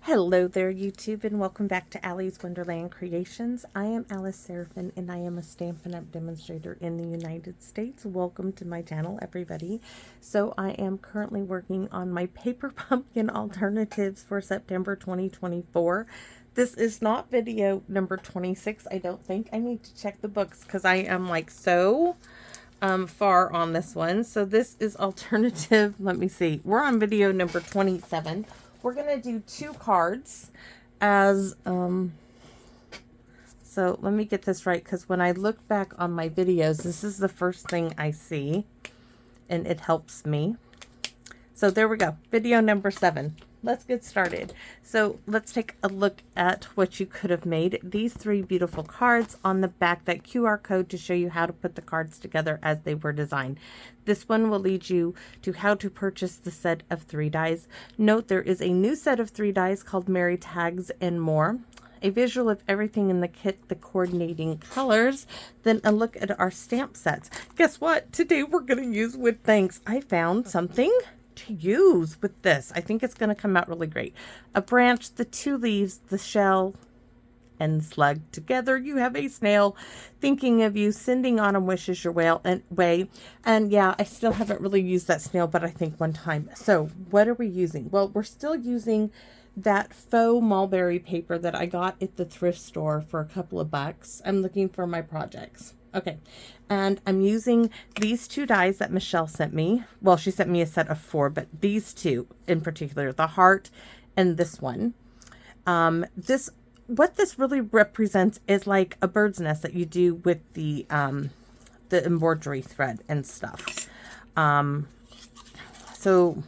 Hello there, YouTube, and welcome back to Allie's Wonderland Creations. I am Alice Seraphin, and I am a Stampin' Up! Demonstrator in the United States. Welcome to my channel, everybody. So I am currently working on my paper pumpkin alternatives for September 2024. This is not video number 26, I don't think. I need to check the books because I am like so far on this one. So this is alternative, let me see, we're on video number 27. We're going to do 2 cards as, so let me get this right, because when I look back on my videos, this is the first thing I see, and it helps me. So there we go, video number 7. Let's get started. So let's take a look at what you could have made. These 3 beautiful cards on the back, that QR code to show you how to put the cards together as they were designed. This one will lead you to how to purchase the set of 3 dies. Note there is a new set of 3 dies called Mary Tags and More. A visual of everything in the kit, the coordinating colors, then a look at our stamp sets. Guess what? Today we're going to use With Thanks. I found something to use with this. I think it's going to come out really great. A branch, the 2 leaves, the shell, and slug. Together you have a snail, thinking of you, sending autumn wishes your way. And yeah, I still haven't really used that snail, but I think one time. So what are we using? Well, we're still using that faux mulberry paper that I got at the thrift store for a couple of bucks. I'm looking for my projects. Okay, and I'm using these 2 dies that Michelle sent me. Well, she sent me a set of 4, but these 2 in particular, the heart and this one. What this really represents is like a bird's nest that you do with the embroidery thread and stuff. So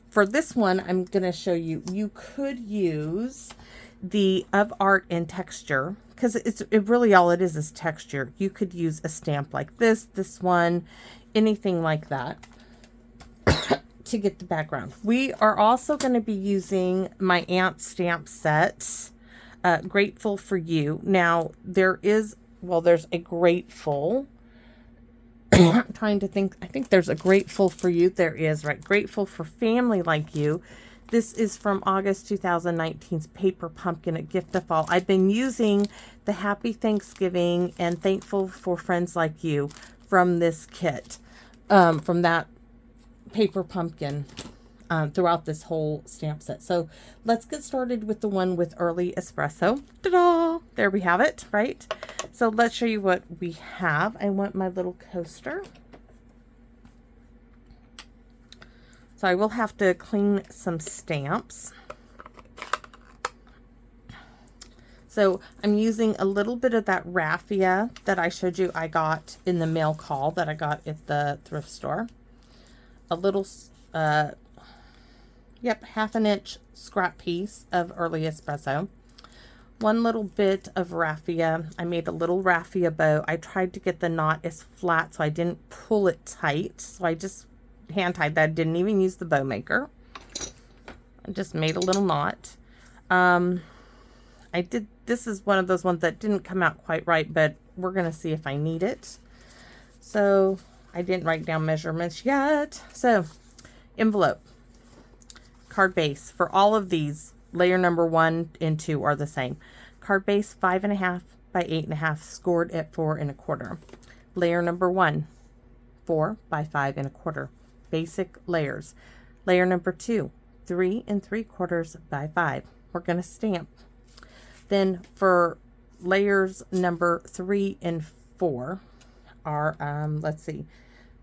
for this one, I'm going to show you, you could use the Of Art and Texture, because it really all it is texture. You could use a stamp like this one, anything like that to get the background. We are also going to be using my aunt stamp set, Grateful for You. Now there's a Grateful. I'm trying to think. I think there's a Grateful for You. There is, right? Grateful for Family Like You. This is from August 2019's Paper Pumpkin, a gift of all. I've been using the Happy Thanksgiving and Thankful for Friends Like You from this kit, from that Paper Pumpkin, throughout this whole stamp set. So let's get started with the one with Early Espresso. Ta-da! There we have it, right? So let's show you what we have. I want my little coaster. So I will have to clean some stamps. So I'm using a little bit of that Raffia that I showed you I got in the mail call that I got at the thrift store. A little, half an inch scrap piece of Early Espresso. One little bit of Raffia. I made a little Raffia bow. I tried to get the knot as flat so I didn't pull it tight. So I just hand tied that. Didn't even use the bow maker. I just made a little knot. This is one of those ones that didn't come out quite right, but we're going to see if I need it. So I didn't write down measurements yet. So envelope, card base for all of these. Layer number 1 and 2 are the same. Card base 5.5 by 8.5, scored at 4 1/4. Layer number 1, 4 by 5 1/4. Basic layers. Layer number 2, 3 3/4 by 5. We're going to stamp. Then for layers number 3 and 4 are, let's see,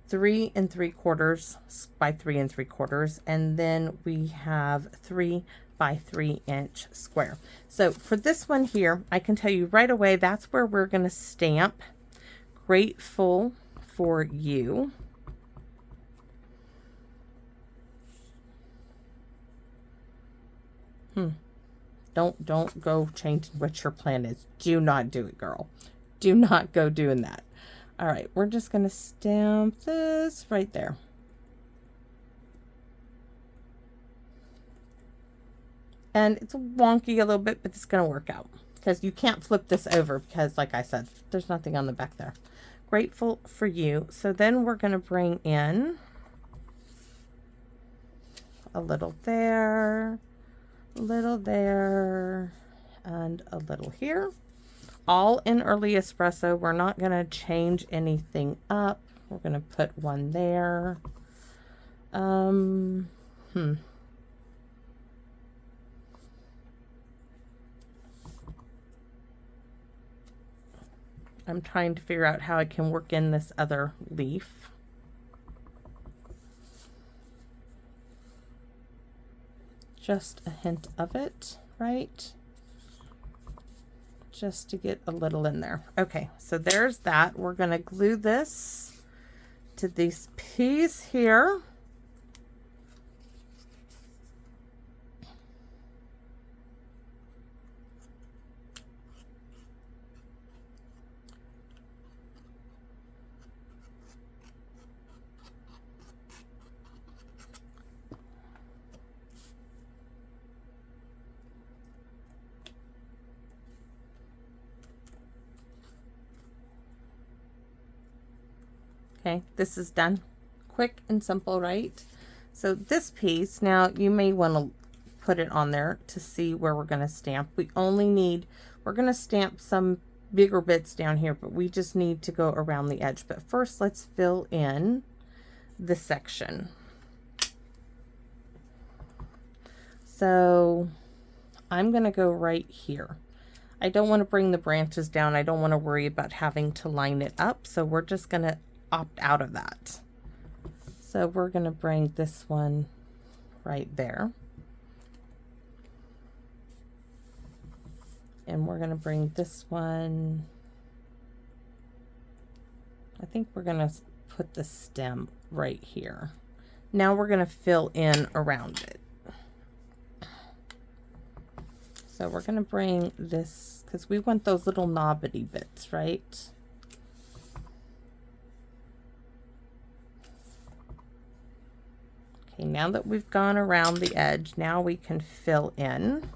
3 3/4 by 3 3/4, and then we have 3 by 3 inch square. So for this one here, I can tell you right away, that's where we're going to stamp Grateful for You. Don't go changing what your plan is. Do not do it, girl. Do not go doing that. All right, we're just going to stamp this right there. And it's wonky a little bit, but it's going to work out because you can't flip this over because, like I said, there's nothing on the back there. Grateful for You. So then we're going to bring in a little there, A little there and a little here. All in early espresso. We're not going to change anything up. We're going to put one there. I'm trying to figure out how I can work in this other leaf. Just a hint of it, right? Just to get a little in there. Okay, so there's that. We're going to glue this to these peas here. Okay, this is done. Quick and simple, right? So this piece, now you may want to put it on there to see where we're going to stamp. We're going to stamp some bigger bits down here, but we just need to go around the edge. But first, let's fill in this section. So I'm going to go right here. I don't want to bring the branches down. I don't want to worry about having to line it up. So we're just going to opt out of that. So we're going to bring this one right there. And we're going to bring this one. I think we're going to put the stem right here. Now we're going to fill in around it. So we're going to bring this, because we want those little knobbly bits, right? Okay, now that we've gone around the edge, now we can fill in.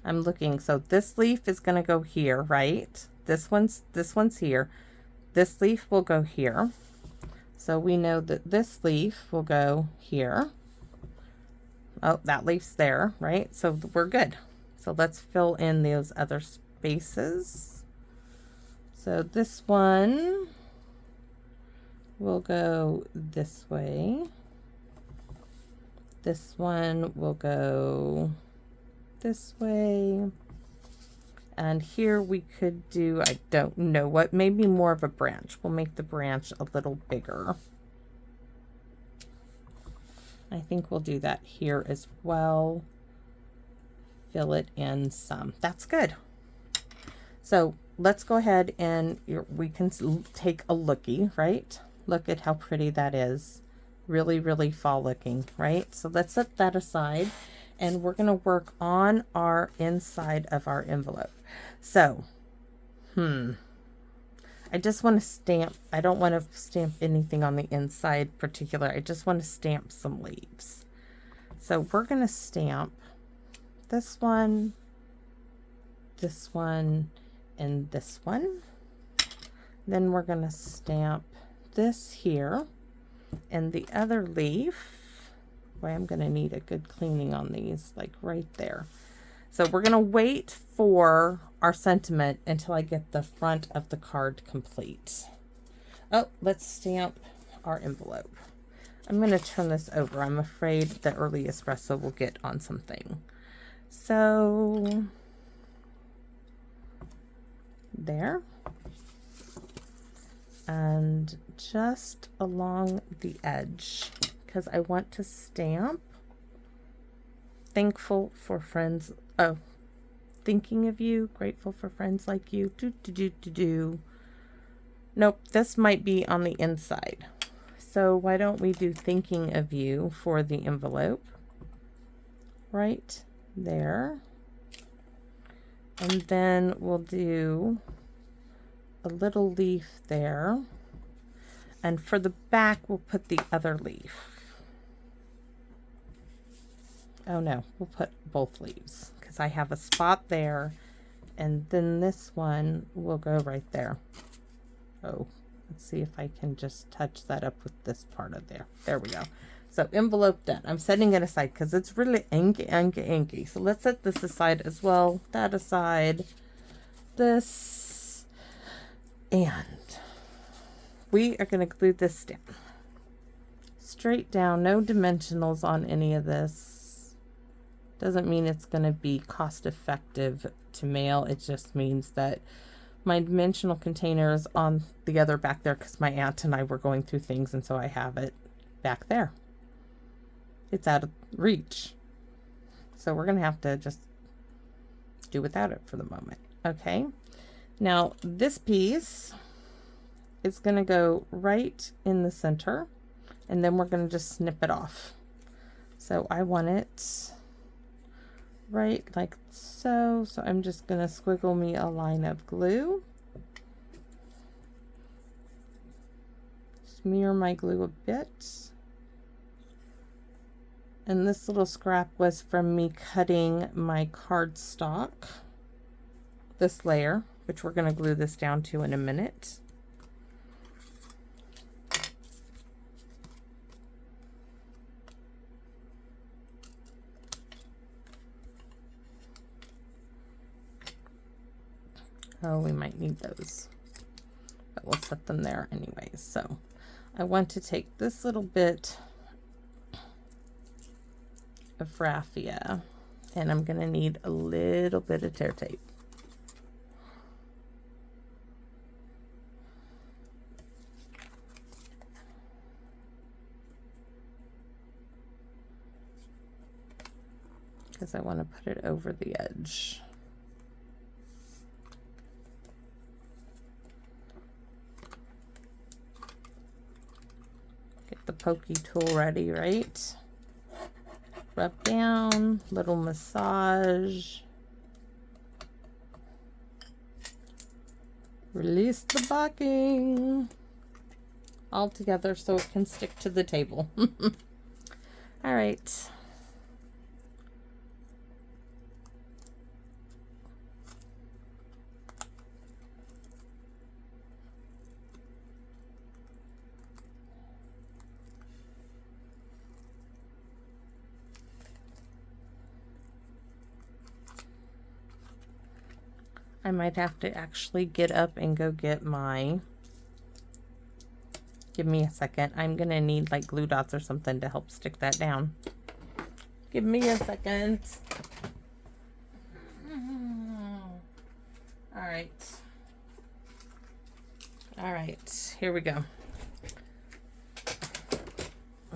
I'm looking, so this leaf is going to go here, right? This one's here. This leaf will go here. So we know that this leaf will go here. Oh, that leaf's there, right? So we're good. So let's fill in those other spaces. So this one will go this way. This one will go this way. And here we could do, I don't know what, maybe more of a branch. We'll make the branch a little bigger. I think we'll do that here as well. Fill it in some. That's good. So let's go ahead and we can take a looky, right? Look at how pretty that is. Really, really fall looking, right? So let's set that aside and we're going to work on our inside of our envelope. So, I just want to stamp. I don't want to stamp anything on the inside particular. I just want to stamp some leaves. So we're going to stamp this one, and this one. Then we're going to stamp this here and the other leaf. Boy, I'm going to need a good cleaning on these, like right there. So we're going to wait for our sentiment until I get the front of the card complete. Oh, let's stamp our envelope. I'm going to turn this over. I'm afraid the early espresso will get on something. So there. And just along the edge, because I want to stamp thankful for friends. Oh, thinking of you, grateful for friends like you. Nope, this might be on the inside. So why don't we do thinking of you for the envelope? Right there. And then we'll do a little leaf there. And for the back, we'll put the other leaf. Oh no, we'll put both leaves because I have a spot there, and then this one will go right there. Oh, let's see if I can just touch that up with this part of there. There we go. So envelope done. I'm setting it aside because it's really inky. So let's set this aside as well. That aside. This. And we are going to glue this down. Straight down. No dimensionals on any of this. Doesn't mean it's going to be cost effective to mail. It just means that my dimensional container is on the other back there because my aunt and I were going through things, and so I have it back there. It's out of reach. So we're going to have to just do without it for the moment. Okay. Now this piece is going to go right in the center, and then we're going to just snip it off. So I want it right like so. So I'm just going to squiggle me a line of glue. Smear my glue a bit. And this little scrap was from me cutting my cardstock, this layer, which we're going to glue this down to in a minute. Oh, we might need those, but we'll set them there anyways. So I want to take this little bit of raffia, and I'm going to need a little bit of tear tape. Because I want to put it over the edge. Get the pokey tool ready, right? Rub down, little massage. Release the backing all together so it can stick to the table. All right. I might have to actually get up and go get my, give me a second. I'm going to need like glue dots or something to help stick that down. Give me a second. All right. All right, here we go.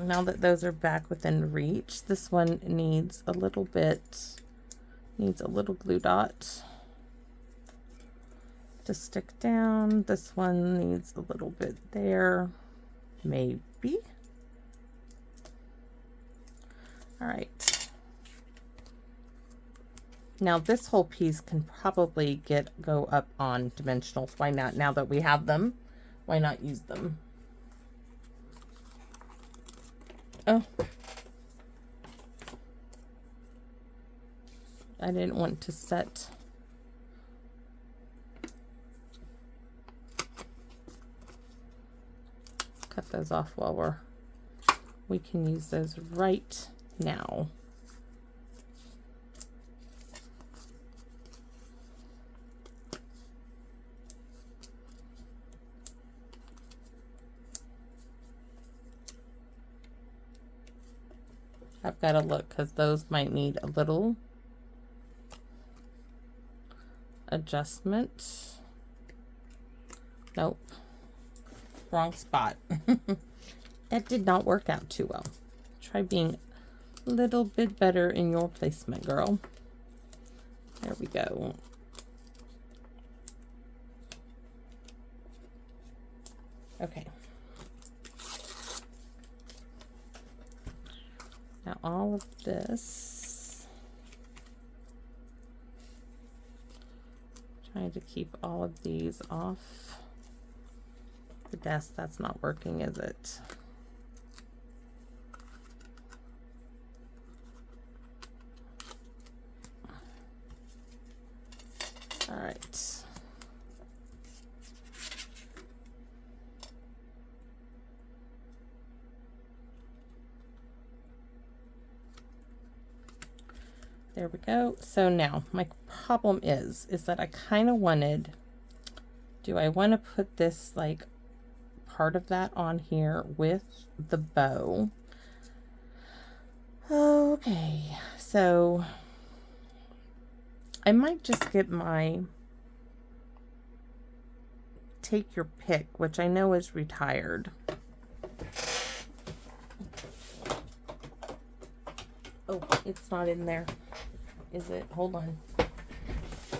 Now that those are back within reach, this one needs a little glue dot to stick down. This one needs a little bit there, maybe. All right. Now this whole piece can probably go up on dimensionals. Why not? Now that we have them, why not use them? Oh, I didn't want to set. Cut those off while we can use those right now. I've got to look because those might need a little adjustment. Nope. Wrong spot. That did not work out too well. Try being a little bit better in your placement, girl. There we go. Okay. Now all of this, trying to keep all of these off the desk. That's not working, is it? All right. There we go. So now my problem is that I kind of wanted, do I want to put this like part of that on here with the bow? Okay, so I might just get my Take Your Pick, which I know is retired. Oh, it's not in there. Is it? Hold on.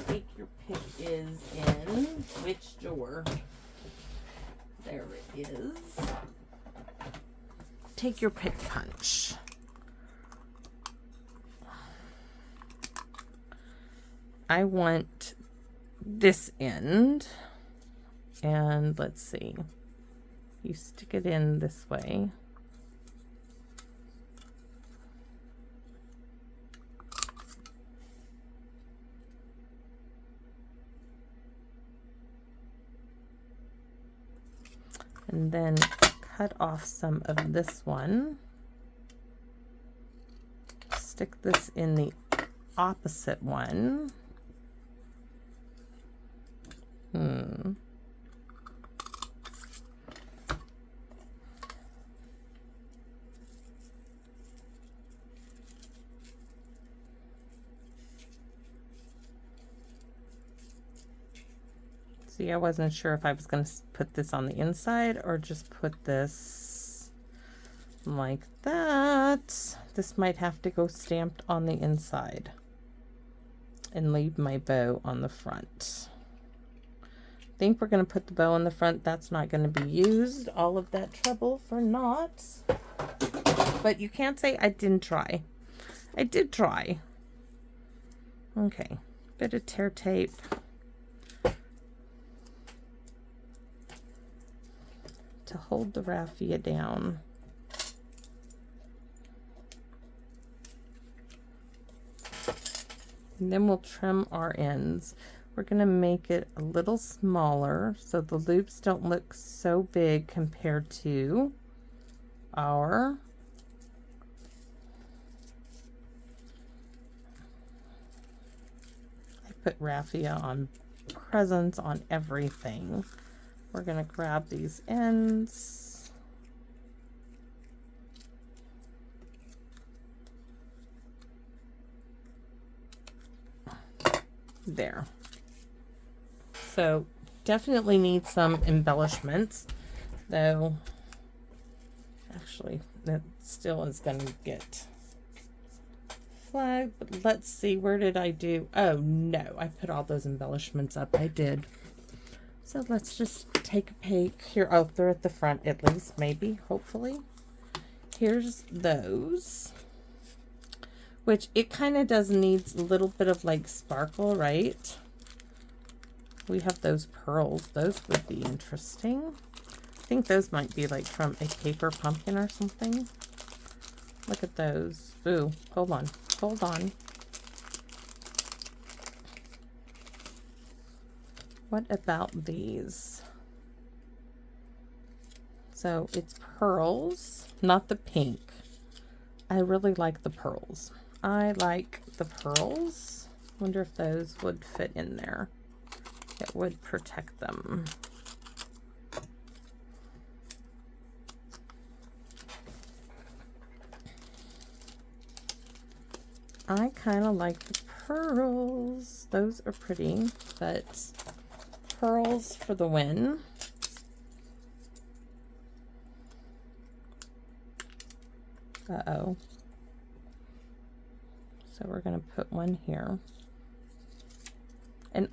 Take Your Pick is in which drawer? There it is. Take Your Pick punch. I want this end, and let's see, you stick it in this way. And then cut off some of this one. Stick this in the opposite one. See, I wasn't sure if I was going to put this on the inside or just put this like that. This might have to go stamped on the inside and leave my bow on the front. I think we're going to put the bow on the front. That's not going to be used. All of that trouble for naught. But you can't say I didn't try. I did try. Okay, bit of tear tape. To hold the raffia down. And then we'll trim our ends. We're going to make it a little smaller so the loops don't look so big compared to our I put raffia on presents on everything. We're going to grab these ends. There. So definitely need some embellishments, though actually that still is going to get flagged. But let's see, where did I do? Oh no, I put all those embellishments up. I did. So let's just take a peek here. Oh, they're at the front at least, maybe, hopefully. Here's those, which it kind of does need a little bit of like sparkle, right? We have those pearls. Those would be interesting. I think those might be like from a paper pumpkin or something. Look at those. Ooh, hold on. Hold on. What about these? So it's pearls, not the pink. I really like the pearls. I like the pearls. Wonder if those would fit in there. It would protect them. I kind of like the pearls. Those are pretty, but pearls for the win. Uh-oh. So we're going to put one here. And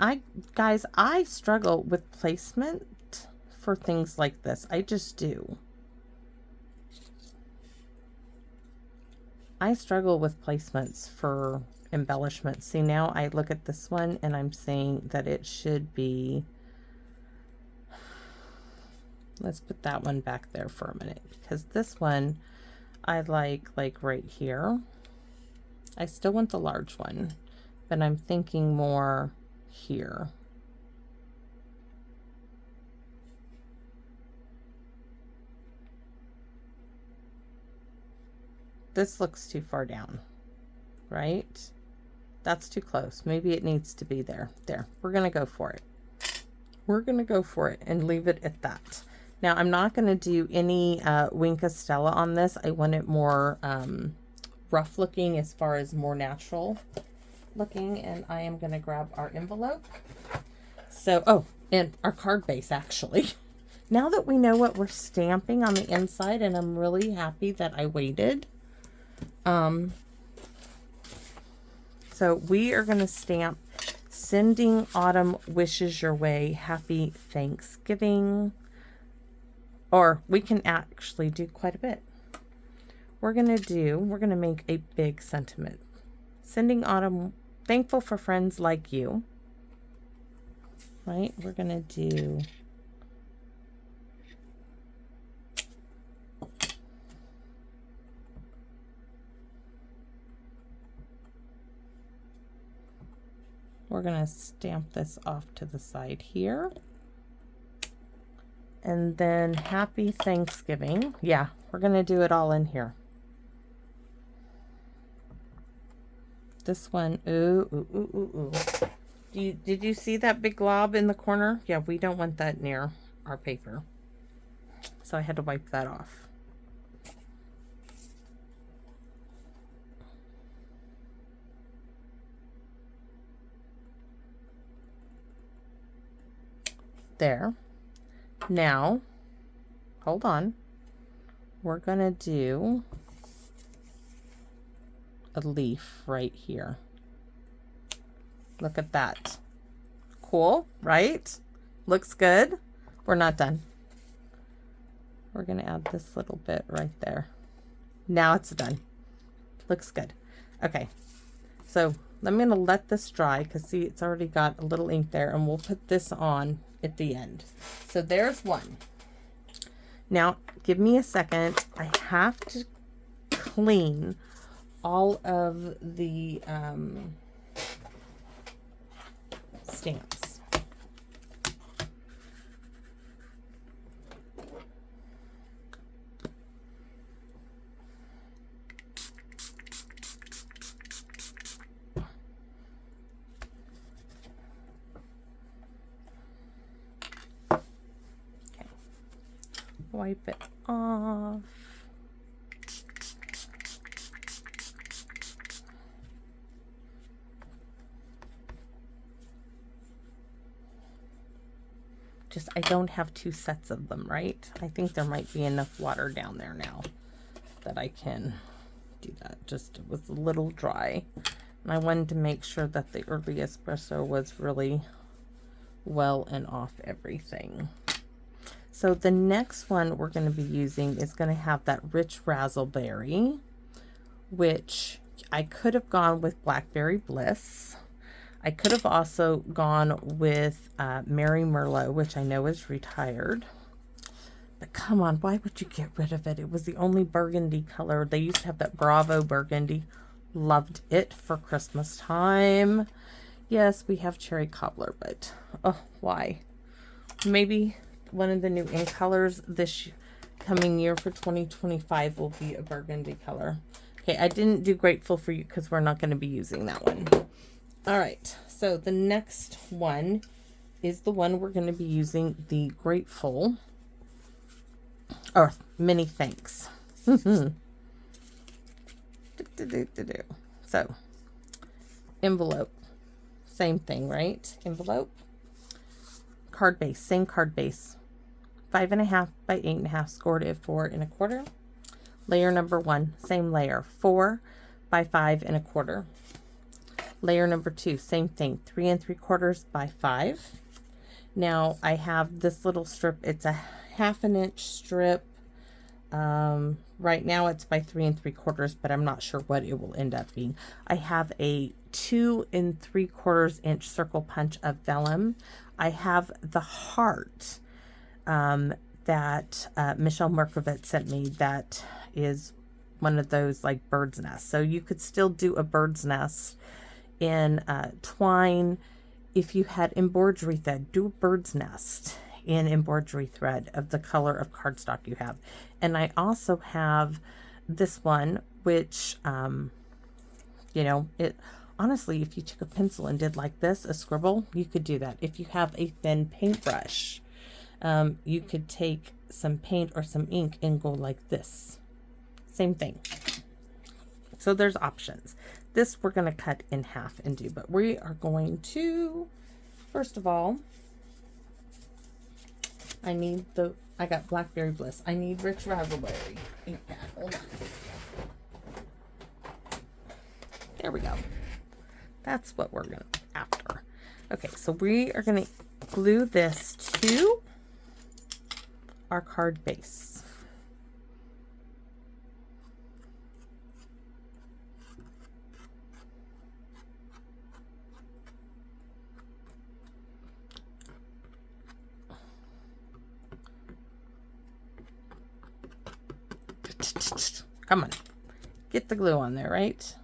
guys, I struggle with placement for things like this. I just do. I struggle with placements for embellishments. See, now I look at this one and I'm saying that it should be, let's put that one back there for a minute, because this one I like right here. I still want the large one, but I'm thinking more here. This looks too far down, right? That's too close. Maybe it needs to be there. There. We're going to go for it. We're going to go for it and leave it at that. Now, I'm not going to do any Wink Stella on this. I want it more rough looking, as far as more natural looking. And I am going to grab our envelope. So, oh, and our card base, actually. Now that we know what we're stamping on the inside, and I'm really happy that I waited. So we are going to stamp Sending Autumn Wishes Your Way, Happy Thanksgiving. Or we can actually do quite a bit. We're going to make a big sentiment. Sending Autumn, thankful for friends like you. Right? We're going to do... We're going to stamp this off to the side here. And then Happy Thanksgiving. Yeah, we're going to do it all in here. This one, ooh. Did you see that big glob in the corner? Yeah, we don't want that near our paper. So I had to wipe that off. There. Now, hold on. We're going to do a leaf right here. Look at that. Cool, right? Looks good. We're not done. We're going to add this little bit right there. Now it's done. Looks good. Okay. So I'm going to let this dry because see, it's already got a little ink there, and we'll put this on at the end. So there's one. Now give me a second. I have to clean all of the stamps. Wipe it off. Just, I don't have two sets of them, right? I think there might be enough water down there now that I can do that. Just, it was a little dry. And I wanted to make sure that the early espresso was really well and off everything. So the next one we're going to be using is going to have that rich raspberry, which I could have gone with Blackberry Bliss. I could have also gone with Mary Merlot, which I know is retired. But come on, why would you get rid of it? It was the only burgundy color. They used to have that Bravo burgundy. Loved it for Christmas time. Yes, we have cherry cobbler, but oh, why? Maybe one of the new ink colors this coming year for 2025 will be a burgundy color. Okay, I didn't do Grateful for You because we're not going to be using that one. All right, so the next one is the one we're going to be using, the Grateful, or Many Thanks. So, envelope, same thing, right? Envelope, card base, same card base, 5.5 by 8.5, scored at 4 1/4. Layer number 1, same layer, 4 by 5 1/4. Layer number 2, same thing, 3 3/4 by 5. Now I have this little strip. It's a 1/2 inch strip. Right now it's by 3 3/4, but I'm not sure what it will end up being. I have a 2 3/4 inch circle punch of vellum. I have the heart that Michelle Merkovitz sent me. That is one of those like bird's nests. So you could still do a bird's nest in twine. If you had embroidery thread, do a bird's nest in embroidery thread of the color of cardstock you have. And I also have this one, which you know, it honestly, if you took a pencil and did like this, a scribble, you could do that. If you have a thin paintbrush, you could take some paint or some ink and go like this. Same thing. So there's options. This we're going to cut in half and do, but we are going to, first of all, I got Blackberry Bliss. I need Rich Raspberry. Hold on. There we go. That's what we're going to after. Okay, so we are going to glue this to our card base. Come on, get the glue on there, right?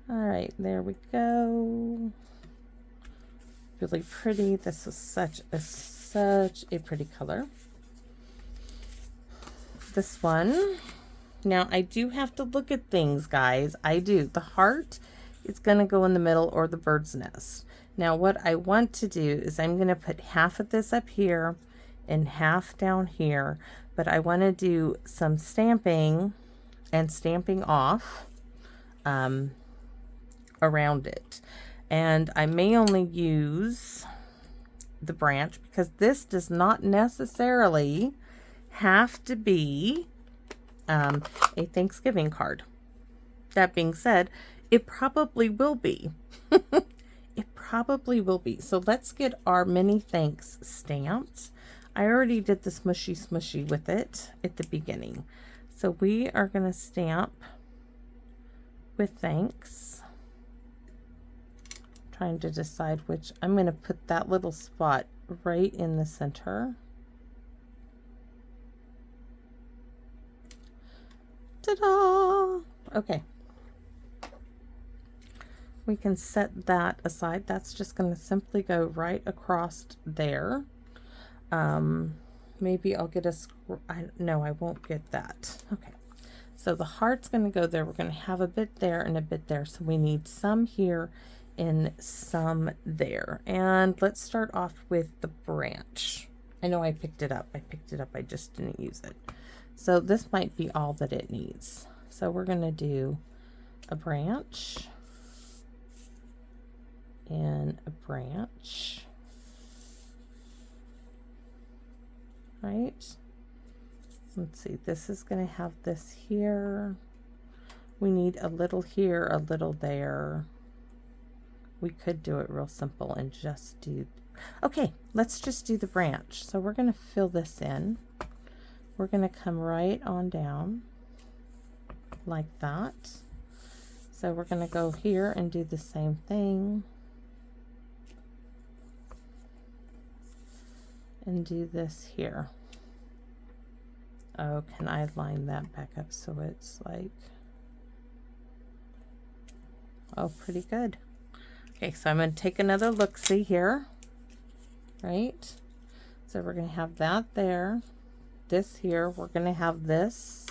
All right, there we go. Really pretty. This is such a pretty color. This one. Now I do have to look at things, guys. I do. The heart is going to go in the middle, or the bird's nest. Now what I want to do is I'm going to put half of this up here and half down here, but I want to do some stamping and stamping off around it. And I may only use the branch because this does not necessarily have to be a Thanksgiving card. That being said, it probably will be. It probably will be. So let's get our mini thanks stamped. I already did the smushy with it at the beginning. So we are going to stamp with thanks. Trying to decide which. I'm going to put that little spot right in the center. Ta-da! Okay. We can set that aside. That's just going to simply go right across there. Maybe I'll get a no, I won't get that. Okay. So the heart's going to go there. We're going to have a bit there and a bit there. So we need some here and some there. And let's start off with the branch. I know I picked it up. I just didn't use it. So this might be all that it needs. So we're going to do a branch and a branch. Right? Let's see. This is going to have this here. We need a little here, a little there. We could do it real simple and just do... Okay, let's just do the branch. So we're going to fill this in. We're going to come right on down like that. So we're going to go here and do the same thing. And do this here. Oh, can I line that back up so it's like... Oh, pretty good. Okay, so I'm going to take another look-see here. Right? So we're going to have that there. This here. We're going to have this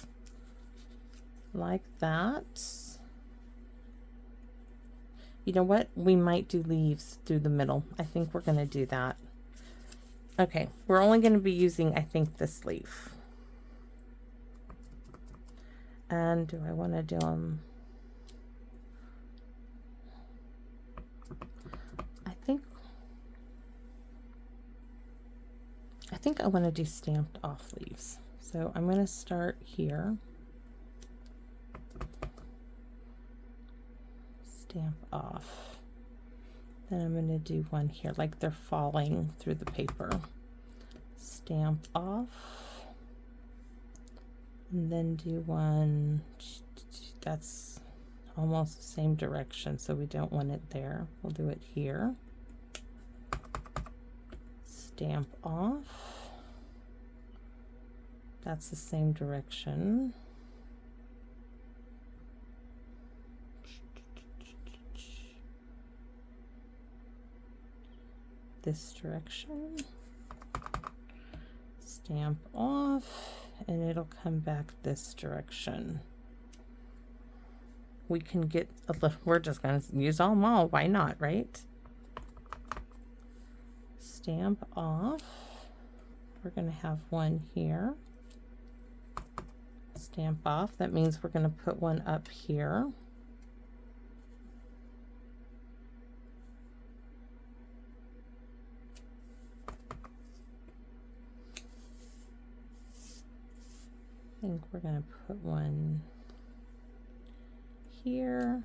like that. You know what? We might do leaves through the middle. I think we're going to do that. Okay, we're only going to be using, I think, this leaf. And do I want to do them? I think I want to do stamped off leaves. So I'm going to start here. Stamp off. Then I'm going to do one here, like they're falling through the paper. Stamp off. And then do one that's almost the same direction, so we don't want it there. We'll do it here. Stamp off. That's the same direction. This direction. Stamp off, and it'll come back this direction. we can get a little, we're just going to use them all. Why not, right? Stamp off. We're going to have one here. Stamp off. That means we're going to put one up here. I think we're going to put one here.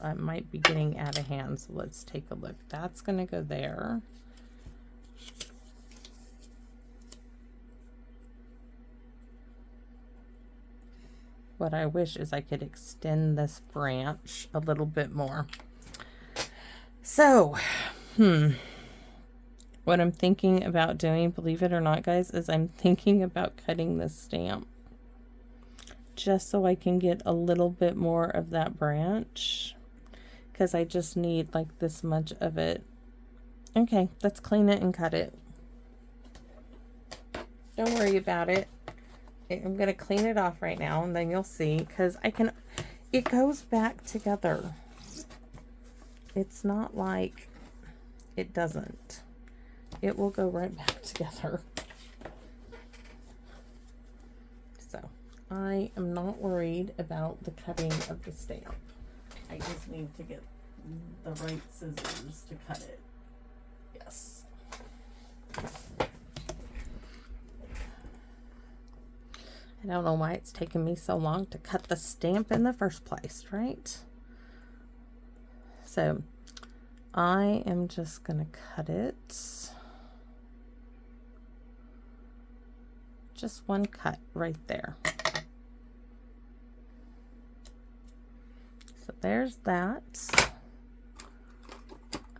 I might be getting out of hand, so let's take a look. That's going to go there. What I wish is I could extend this branch a little bit more. So, what I'm thinking about doing, believe it or not, guys, is I'm thinking about cutting this stamp just so I can get a little bit more of that branch, because I just need like this much of it. Okay, let's clean it and cut it. Don't worry about it. I'm going to clean it off right now, and then you'll see, because it goes back together. It's not like it doesn't. It will go right back together. So I am not worried about the cutting of the stamp. I just need to get the right scissors to cut it. Yes. I don't know why it's taken me so long to cut the stamp in the first place, right? So I am just going to cut it. Just one cut right there. So there's that.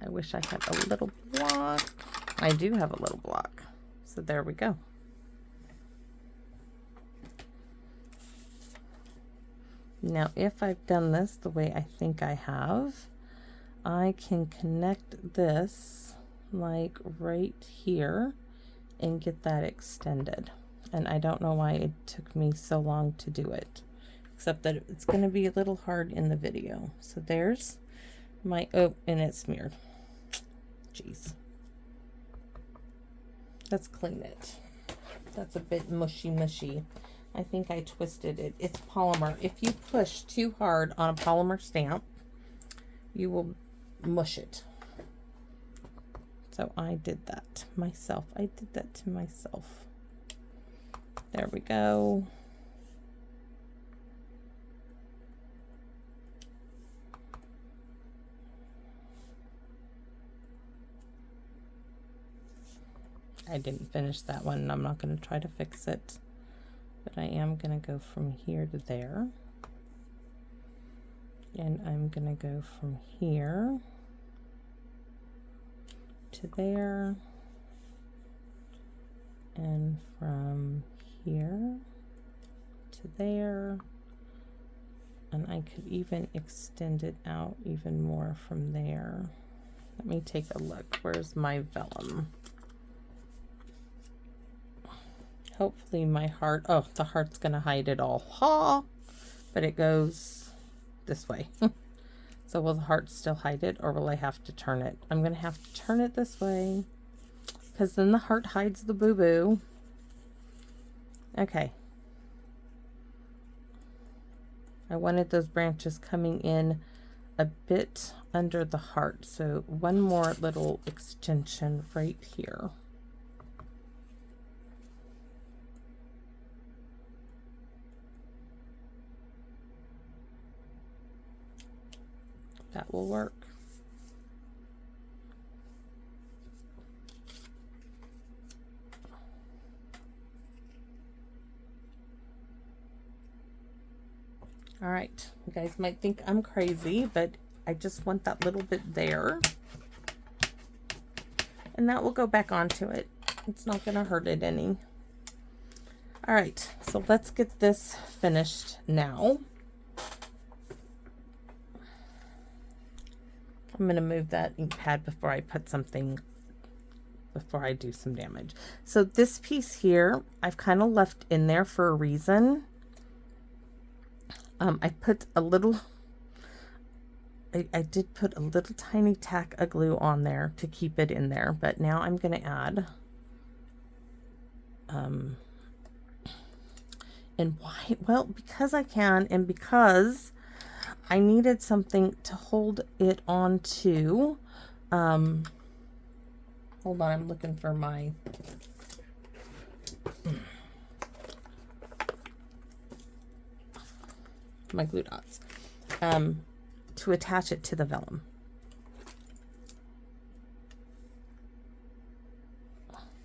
I wish I had a little block. I do have a little block. So there we go. Now, if I've done this the way I think I have, I can connect this like right here and get that extended. And I don't know why it took me so long to do it, except that it's going to be a little hard in the video. So there's my, oh, and it's smeared. Jeez. Let's clean it. That's a bit mushy. I think I twisted it. It's polymer. If you push too hard on a polymer stamp, you will mush it. So I did that myself. I did that to myself. There we go. I didn't finish that one, and I'm not going to try to fix it. But I am going to go from here to there. And I'm going to go from here to there. And from here to there. And I could even extend it out even more from there. Let me take a look. Where's my vellum? Hopefully my heart, oh, the heart's gonna hide it all. Ha! But it goes this way. So will the heart still hide it, or will I have to turn it? I'm gonna have to turn it this way, because then the heart hides the boo-boo. Okay. I wanted those branches coming in a bit under the heart, so one more little extension right here. That will work. All right, you guys might think I'm crazy, but I just want that little bit there. And that will go back onto it. It's not going to hurt it any. All right, so let's get this finished now. I'm going to move that ink pad before I put something before I do some damage. So this piece here, I've kind of left in there for a reason. I put a little, I did put a little tiny tack of glue on there to keep it in there, but now I'm going to add, and why? Well, because I can, and because I needed something to hold it on to. Hold on, I'm looking for my glue dots. To attach it to the vellum.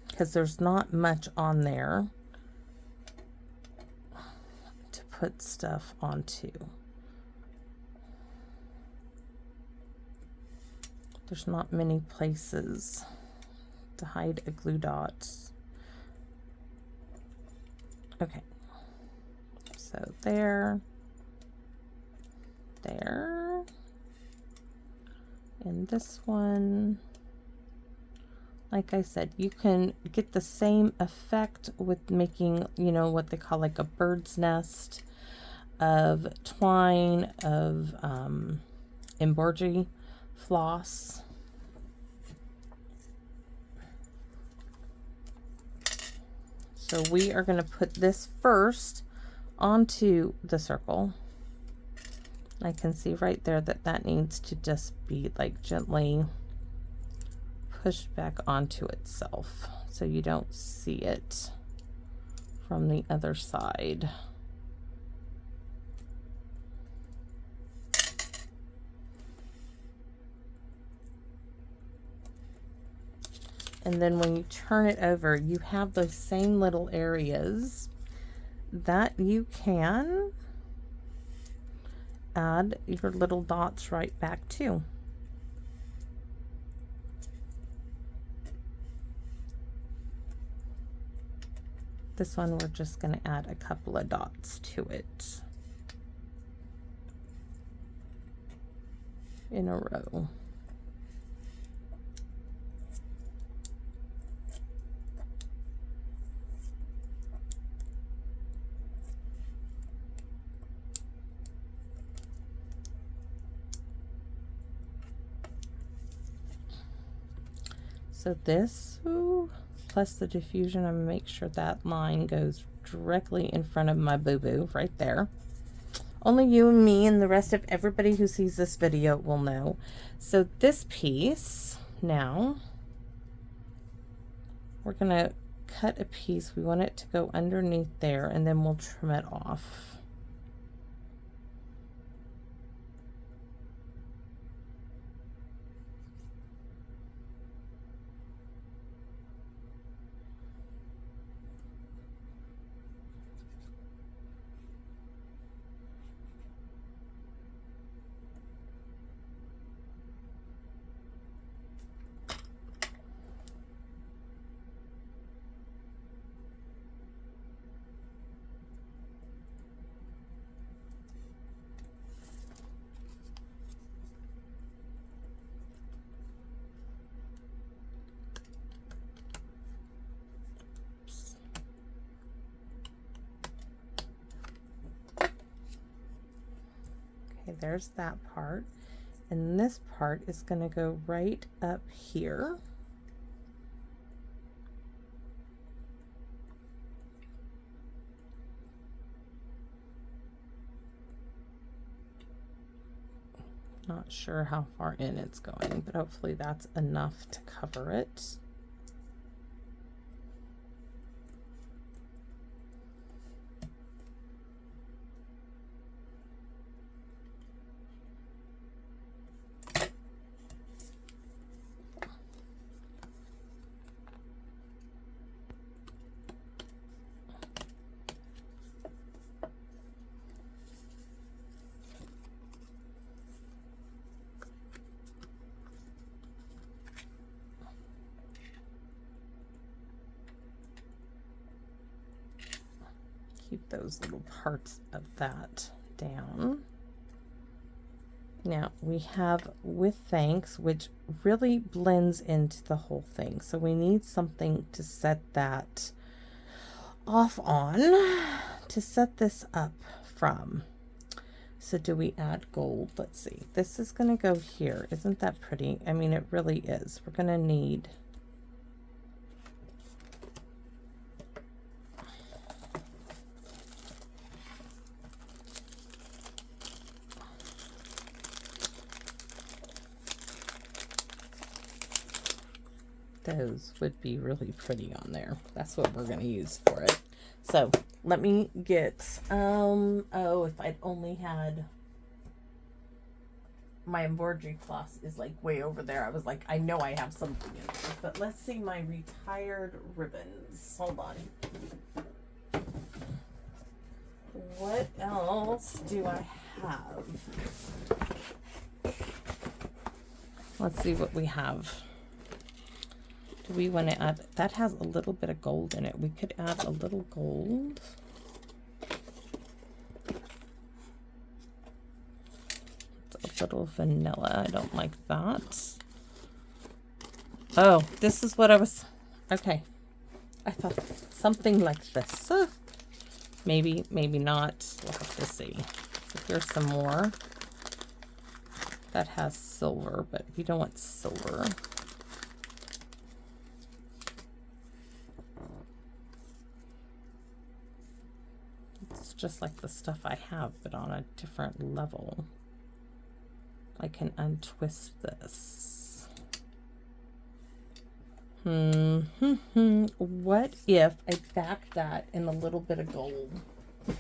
Because there's not much on there to put stuff onto. There's not many places to hide a glue dot. Okay, so there, and this one, like I said, you can get the same effect with making, you know, what they call like a bird's nest of twine, of embroidery floss. So we are going to put this first onto the circle. I can see right there that that needs to just be like gently pushed back onto itself so you don't see it from the other side. And then when you turn it over, you have those same little areas that you can add your little dots right back to. This one, we're just going to add a couple of dots to it in a row. So this, plus the diffusion, I'm going to make sure that line goes directly in front of my boo-boo right there. Only you and me and the rest of everybody who sees this video will know. So this piece, now, we're going to cut a piece. We want it to go underneath there, and then we'll trim it off. Okay, there's that part. And this part is going to go right up here. Not sure how far in it's going, but hopefully that's enough to cover it. Keep those little parts of that down. Now we have with thanks, which really blends into the whole thing. So we need something to set that off on, to set this up from. So do we add gold? Let's see. This is going to go here. Isn't that pretty? I mean, it really is. We're going to need those would be really pretty on there. That's what we're going to use for it. So let me get, oh, if I'd only had, my embroidery cloth is like way over there. I was like, I know I have something in there, but let's see my retired ribbons. Hold on. What else do I have? Let's see what we have. Do we want to add, that has a little bit of gold in it. We could add a little gold. It's a little vanilla. I don't like that. Oh, this is what I was, okay. I thought something like this. Maybe, maybe not. We'll have to see. So here's some more. That has silver, but we don't want silver. It's just like the stuff I have, but on a different level. I can untwist this. What if I back that in a little bit of gold? Let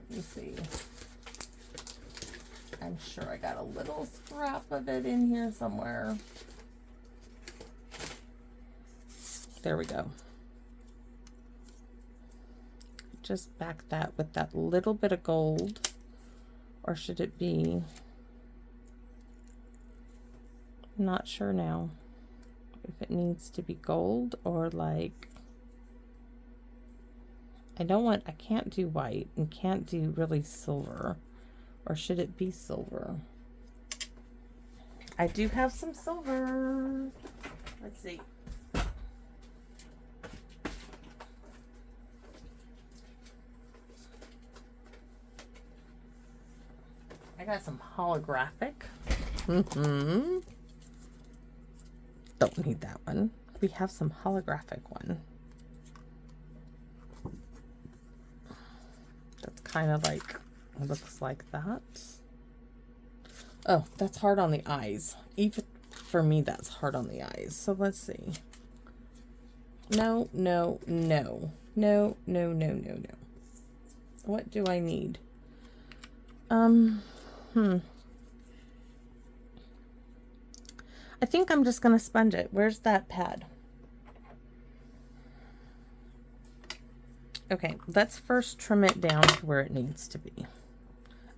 me see. I'm sure I got a little scrap of it in here somewhere. There we go. Just back that with that little bit of gold. Or should it be? I'm not sure now if it needs to be gold or like, I can't do white and can't do really silver. Or should it be silver? I do have some silver. Let's see. I got some holographic. Don't need that one. We have some holographic one. That's kind of like, looks like that. Oh, that's hard on the eyes. Even for me, that's hard on the eyes. So let's see. No, no, no. No, no, no, no, no. What do I need? I think I'm just going to sponge it. Where's that pad? Okay, let's first trim it down to where it needs to be.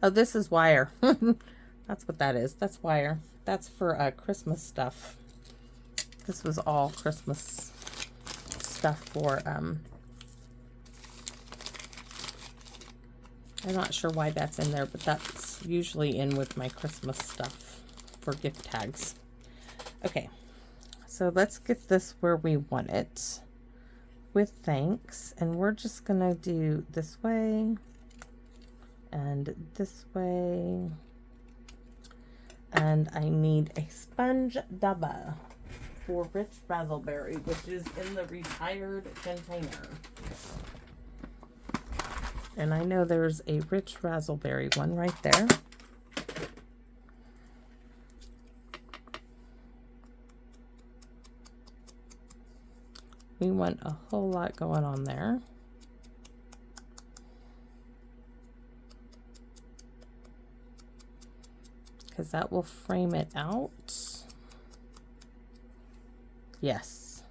Oh, this is wire. That's what that is. That's wire. That's for Christmas stuff. This was all Christmas stuff for, I'm not sure why that's in there, but that's usually in with my Christmas stuff for gift tags. Okay, so let's get this where we want it with thanks. And we're just going to do this way and this way. And I need a sponge dabba for rich raspberry, which is in the retired container. And I know there's a rich raspberry one right there. We want a whole lot going on there. Because that will frame it out. Yes.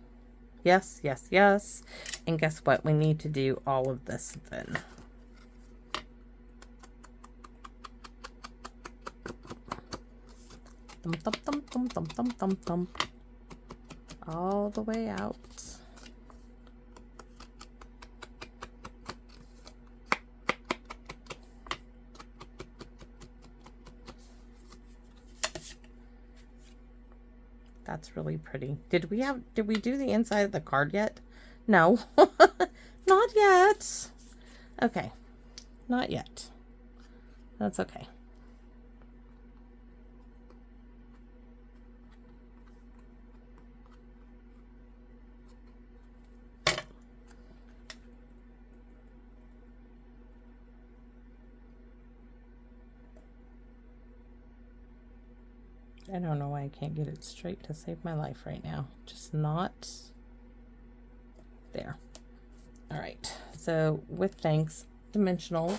Yes, yes, yes. And guess what? We need to do all of this then. Thump, thump, thump, thump, thump, thump, thump, thump. All the way out. That's really pretty. Did we do the inside of the card yet? No. Not yet. Okay. Not yet. That's okay. I don't know why I can't get it straight to save my life right now. Just not there. All right. So with thanks, dimensional.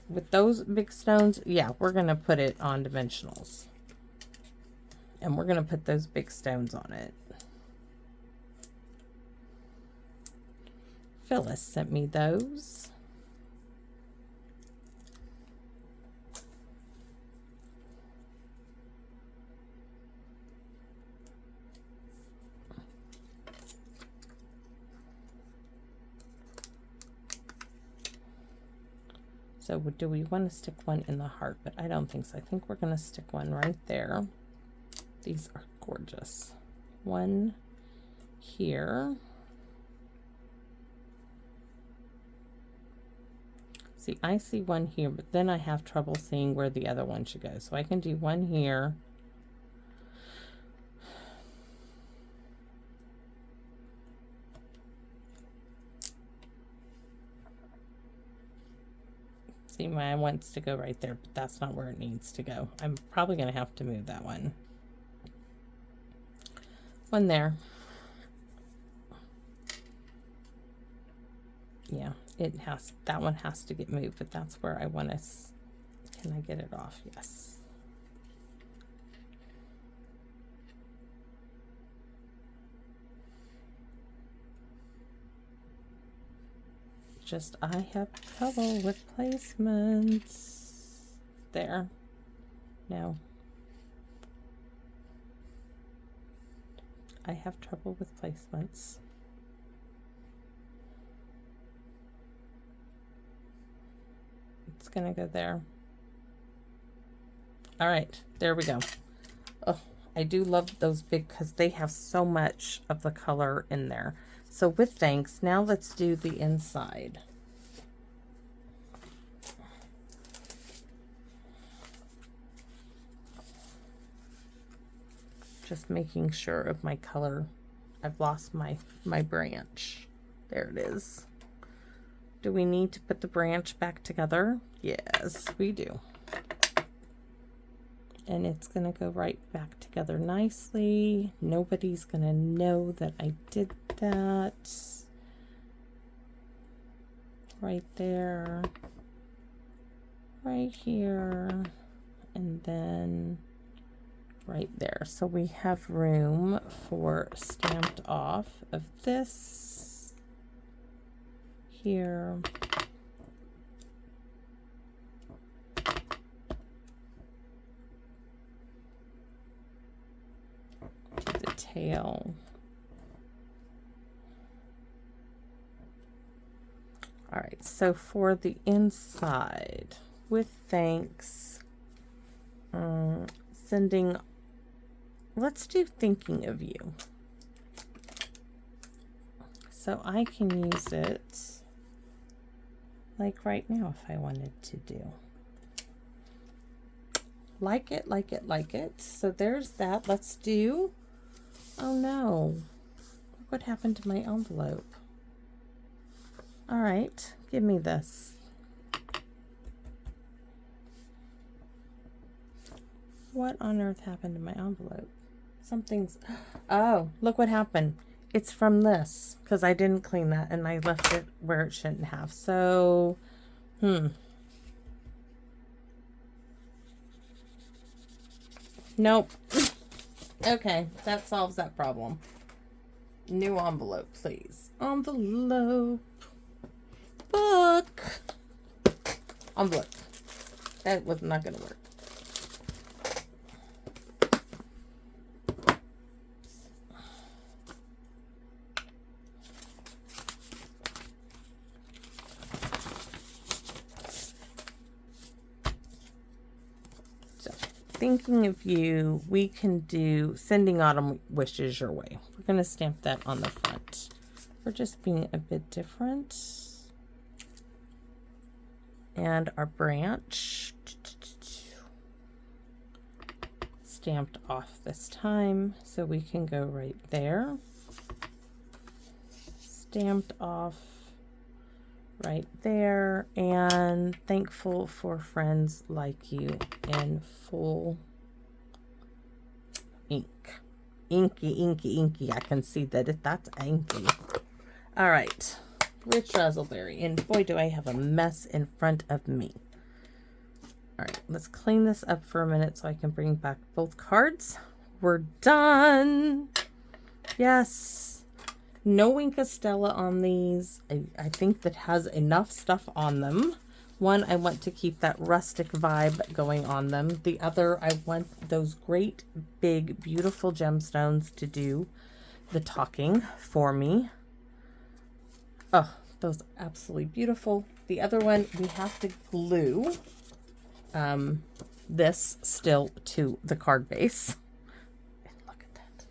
With those big stones, yeah, we're going to put it on dimensionals. And we're going to put those big stones on it. Phyllis sent me those. So do we want to stick one in the heart? But I don't think so. I think we're going to stick one right there. These are gorgeous. One here. See, I see one here, but then I have trouble seeing where the other one should go. So I can do one here. See, mine wants to go right there, but that's not where it needs to go. I'm probably going to have to move that one. One there. Yeah, that one has to get moved, but that's where I want to, can I get it off? Yes. Just, I have trouble with placements. There. No. I have trouble with placements. It's gonna go there. All right, there we go. Oh, I do love those big because they have so much of the color in there. So with thanks, now let's do the inside. Just making sure of my color. I've lost my branch. There it is. Do we need to put the branch back together? Yes, we do. And it's gonna go right back together nicely. Nobody's gonna know that I did that. Right there, right here, and then right there. So we have room for stamped off of this here. To the tail. All right, so for the inside, with thanks, sending, let's do thinking of you. So I can use it like right now if I wanted to do. Like it, like it, like it. So there's that. Let's do, oh no, look what happened to my envelope. All right, give me this. What on earth happened to my envelope? Something's, oh, look what happened. It's from this, because I didn't clean that and I left it where it shouldn't have. So, Nope. Okay, that solves that problem. New envelope, please. Envelope. Book. Envelope. That was not going to work. thinking of you, we can do sending autumn wishes your way. We're going to stamp that on the front. We're just being a bit different. And our branch stamped off this time, so we can go right there. Stamped off right there, and thankful for friends like you in full ink. Inky, inky, inky. I can see that that's inky. All right, rich raspberry, and boy do I have a mess in front of me. All right, let's clean this up for a minute so I can bring back both cards. We're done. Yes. No Stella on these. I think that has enough stuff on them. One, I want to keep that rustic vibe going on them. The other, I want those great, big, beautiful gemstones to do the talking for me. Oh, those are absolutely beautiful. The other one, we have to glue this still to the card base. And look at that.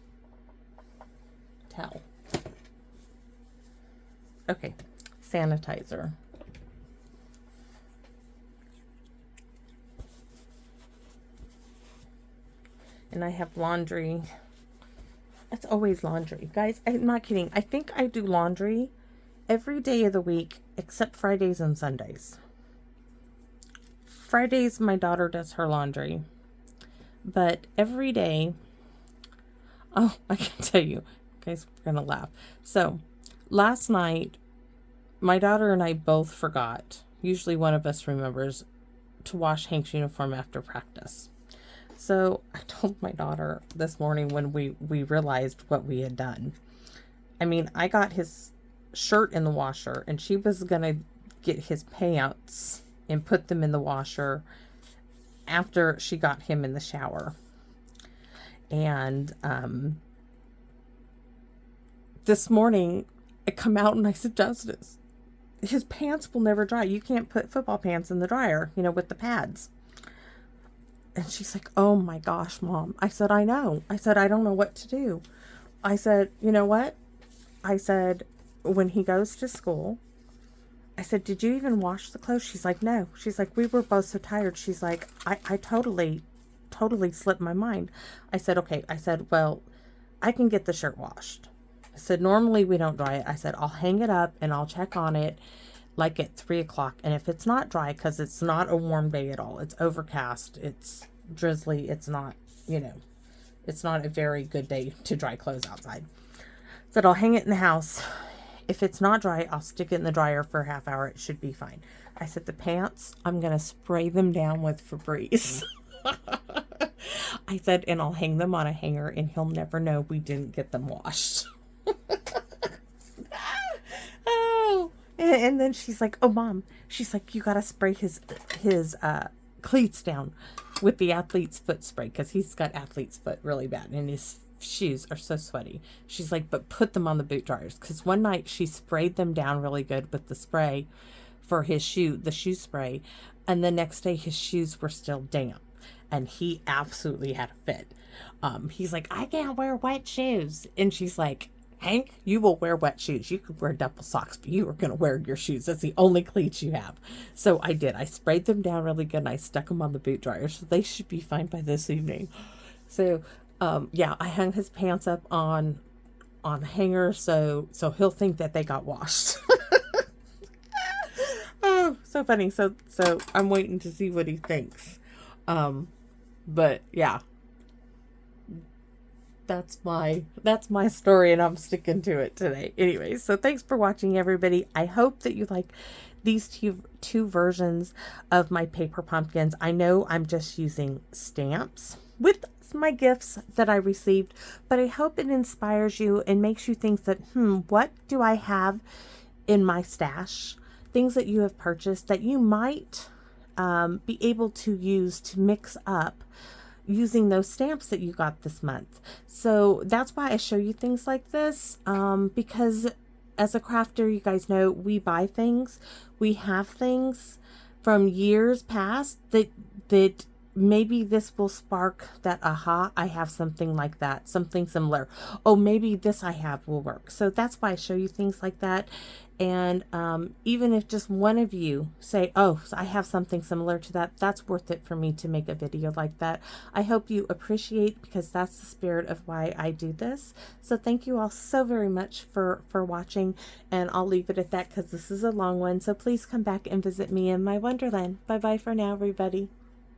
Towel. Okay, sanitizer. And I have laundry. It's always laundry. Guys, I'm not kidding. I think I do laundry every day of the week except Fridays and Sundays. Fridays, my daughter does her laundry. But every day, oh, I can tell you, guys, we're going to laugh. So, last night, my daughter and I both forgot, usually one of us remembers, to wash Hank's uniform after practice. So I told my daughter this morning when we realized what we had done. I mean, I got his shirt in the washer, and she was going to get his pants and put them in the washer after she got him in the shower. And this morning, I come out and I said, Justice, his pants will never dry. You can't put football pants in the dryer, you know, with the pads. And she's like, oh my gosh, Mom. I said, I know. I said, I don't know what to do. I said, you know what? I said, when he goes to school, I said, did you even wash the clothes? She's like, no. She's like, we were both so tired. She's like, I totally slipped my mind. I said, okay. I said, well, I can get the shirt washed. I said, normally we don't dry it. I said, I'll hang it up and I'll check on it like at 3 o'clock. And if it's not dry, because it's not a warm day at all, it's overcast, it's drizzly, it's not, you know, it's not a very good day to dry clothes outside. I said, I'll hang it in the house. If it's not dry, I'll stick it in the dryer for a half hour. It should be fine. I said, the pants, I'm going to spray them down with Febreze. I said, and I'll hang them on a hanger and he'll never know we didn't get them washed. Oh, and then she's like, oh, Mom, she's like, you got to spray his cleats down with the athlete's foot spray, because he's got athlete's foot really bad and his shoes are so sweaty. She's like, but put them on the boot dryers, because one night she sprayed them down really good with the spray for his shoe, the shoe spray, and the next day his shoes were still damp and he absolutely had a fit. He's like, I can't wear wet shoes. And she's like, Hank, you will wear wet shoes. You could wear double socks, but you are going to wear your shoes. That's the only cleats you have. So I did. I sprayed them down really good and I stuck them on the boot dryer. So they should be fine by this evening. So, yeah, I hung his pants up on a hanger so he'll think that they got washed. Oh, so funny. So I'm waiting to see what he thinks. But yeah. That's my story, and I'm sticking to it today. Anyway, so thanks for watching, everybody. I hope that you like these two versions of my paper pumpkins. I know I'm just using stamps with my gifts that I received, but I hope it inspires you and makes you think that, what do I have in my stash? Things that you have purchased that you might be able to use to mix up using those stamps that you got this month. So that's why I show you things like this, because as a crafter, you guys know, we buy things, we have things from years past that maybe this will spark that aha, I have something like that, something similar. Oh, maybe this I have will work. So that's why I show you things like that. And even if just one of you say, oh, so I have something similar to that, that's worth it for me to make a video like that. I hope you appreciate, because that's the spirit of why I do this. So thank you all so very much for watching, and I'll leave it at that because this is a long one. So please come back and visit me in my wonderland. Bye bye for now, everybody.